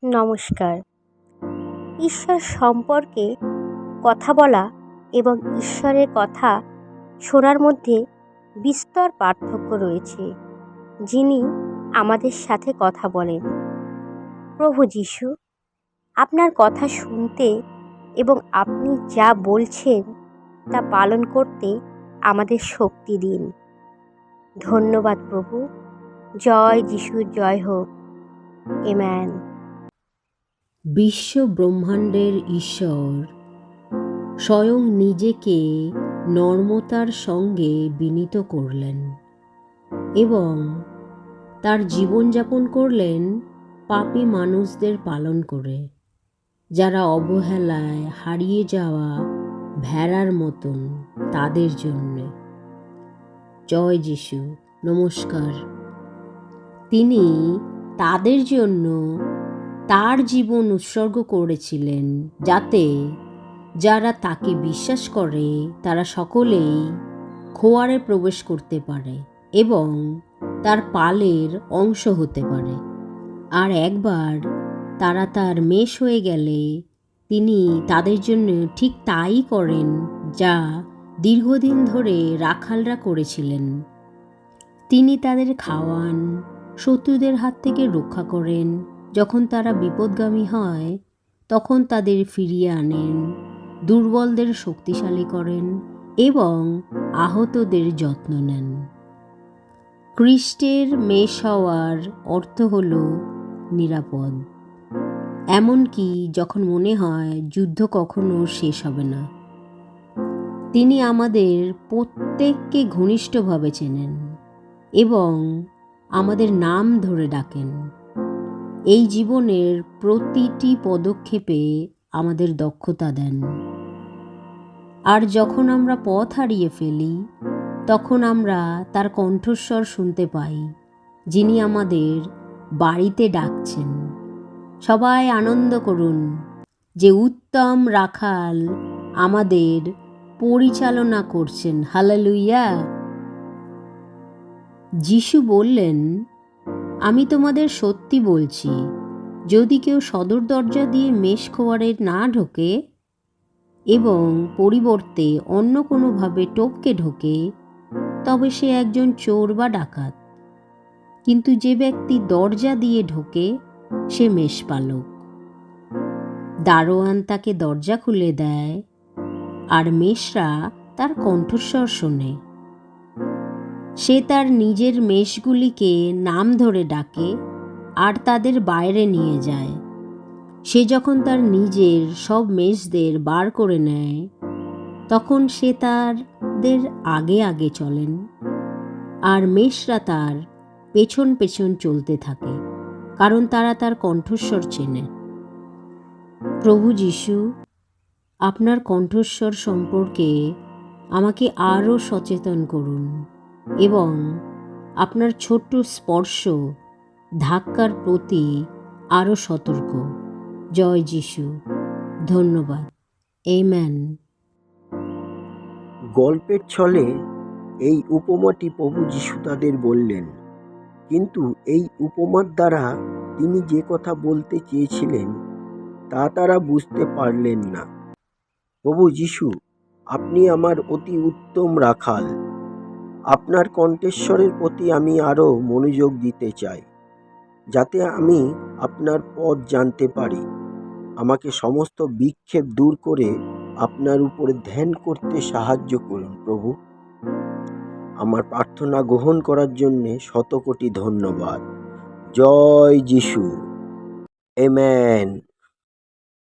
নমস্কার। ঈশ্বর সম্পর্কে কথা বলা এবং ঈশ্বরের কথা শোনার মধ্যে বিস্তর পার্থক্য রয়েছে। যিনি আমাদের সাথে কথা বলেন, প্রভু যীশু, আপনার কথা শুনতে এবং আপনি যা বলছেন তা পালন করতে আমাদের শক্তি দিন। ধন্যবাদ প্রভু। জয় যিশুর জয় হোক। আমেন। বিশ্ব ব্রহ্মাণ্ডের ঈশ্বর স্বয়ং নিজেকে নর্মতার সঙ্গে বিনীত করলেন এবং তার জীবনযাপন করলেন পাপী মানুষদের পালন করে, যারা অবহেলায় হারিয়ে যাওয়া ভেড়ার মতন, তাদের জন্যে। জয় যিশু, নমস্কার। তিনি তাদের জন্য তার জীবন উৎসর্গ করেছিলেন, যাতে যারা তাকে বিশ্বাস করে তারা সকলেই খোয়ারে প্রবেশ করতে পারে এবং তার পালের অংশ হতে পারে। আর একবার তারা তার মেষ হয়ে গেলে তিনি তাদের জন্য ঠিক তাই করেন যা দীর্ঘদিন ধরে রাখালরা করেছিলেন। তিনি তাদের খাওয়ান, শত্রুদের হাত থেকে রক্ষা করেন, যখন তারা বিপদগামী হয় তখন তাদের ফিরিয়ে আনেন, দুর্বলদের শক্তিশালী করেন এবং আহতদের যত্ন নেন। খ্রিস্টের মেষ হওয়ার অর্থ হল নিরাপদ, এমনকি যখন মনে হয় যুদ্ধ কখনো শেষ হবে না। তিনি আমাদের প্রত্যেককে ঘনিষ্ঠভাবে চেনেন এবং আমাদের নাম ধরে ডাকেন। এই জীবনের প্রতিটি পদক্ষেপে আমাদের দক্ষতা দেন। আর যখন আমরা পথ হারিয়ে ফেলি, তখন আমরা তার কণ্ঠস্বর শুনতে পাই, যিনি আমাদের বাড়িতে ডাকছেন। সবাই আনন্দ করুন যে উত্তম রাখাল আমাদের পরিচালনা করছেন। হালেলুয়া। যিশু বললেন, আমি তোমাদের সত্যি বলছি, যদি কেউ সদর দরজা দিয়ে মেষ খোয়ারে না ঢোকে এবং পরিবর্তে অন্য কোনোভাবে টপকে ঢোকে, তবে সে একজন চোর বা ডাকাত। কিন্তু যে ব্যক্তি দরজা দিয়ে ঢোকে সে মেষপালক। দারোয়ান তাকে দরজা খুলে দেয় আর মেষরা তার কণ্ঠস্বর শোনে। সে তার নিজের মেষগুলিকে নাম ধরে ডাকে আর তাদের বাইরে নিয়ে যায়। সে যখন তার নিজের সব মেষদের বার করে নেয়, তখন সে তাদের আগে আগে চলেন আর মেষরা তার পেছন পেছন চলতে থাকে, কারণ তারা তার কণ্ঠস্বর চেনে। প্রভু যীশু, আপনার কণ্ঠস্বর সম্পর্কে আমাকে আরও সচেতন করুন এবং আপনার ছোট্ট স্পর্শ ধাক্কার প্রতি আরও সতর্ক। জয় যিশু, ধন্যবাদ। আমেন। গল্পের ছলে এই উপমাটি প্রভু যীশু তাদের বললেন, কিন্তু এই উপমার দ্বারা তিনি যে কথা বলতে চেয়েছিলেন তা তারা বুঝতে পারলেন না। প্রভু যীশু, আপনি আমার অতি উত্তম রাখাল। আপনার কণ্ঠস্বরের প্রতি আমি আরও মনোযোগ দিতে চাই, যাতে আমি আপনার পথ জানতে পারি। আমাকে সমস্ত বিক্ষেপ দূর করে আপনার উপরে ধ্যান করতে সাহায্য করুন প্রভু। আমার প্রার্থনা গ্রহণ করার জন্য শতকোটি ধন্যবাদ। জয় যিশু। আমেন।